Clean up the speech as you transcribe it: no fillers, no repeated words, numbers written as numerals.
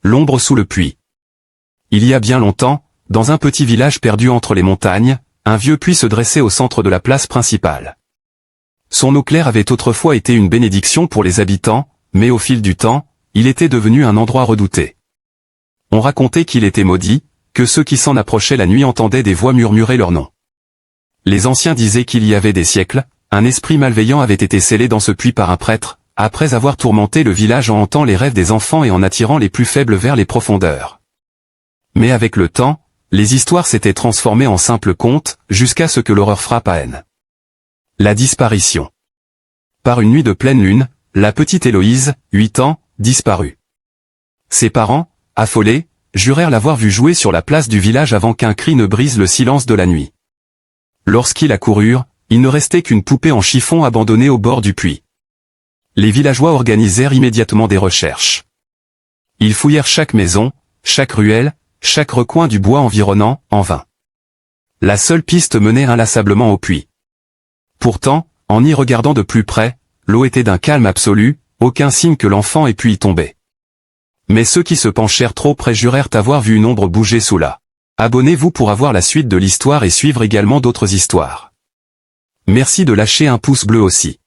l'ombre sous le puits. Il y a bien longtemps, dans un petit village perdu entre les montagnes, un vieux puits se dressait au centre de la place principale. Son eau claire avait autrefois été une bénédiction pour les habitants, mais au fil du temps, il était devenu un endroit redouté. On racontait qu'il était maudit, que ceux qui s'en approchaient la nuit entendaient des voix murmurer leur nom. Les anciens disaient qu'il y avait des siècles, un esprit malveillant avait été scellé dans ce puits par un prêtre, après avoir tourmenté le village en hantant les rêves des enfants et en attirant les plus faibles vers les profondeurs. Mais avec le temps, les histoires s'étaient transformées en simples contes, jusqu'à ce que l'horreur frappe à N. La disparition. Par une nuit de pleine lune, la petite Héloïse, 8 ans, disparut. Ses parents, affolés, jurèrent l'avoir vue jouer sur la place du village avant qu'un cri ne brise le silence de la nuit. Lorsqu'ils accoururent, il ne restait qu'une poupée en chiffon abandonnée au bord du puits. Les villageois organisèrent immédiatement des recherches. Ils fouillèrent chaque maison, chaque ruelle, chaque recoin du bois environnant, en vain. La seule piste menait inlassablement au puits. Pourtant, en y regardant de plus près, l'eau était d'un calme absolu, aucun signe que l'enfant ait pu y tomber. Mais ceux qui se penchèrent trop près jurèrent avoir vu une ombre bouger sous la. Abonnez-vous pour avoir la suite de l'histoire et suivre également d'autres histoires. Merci de lâcher un pouce bleu aussi.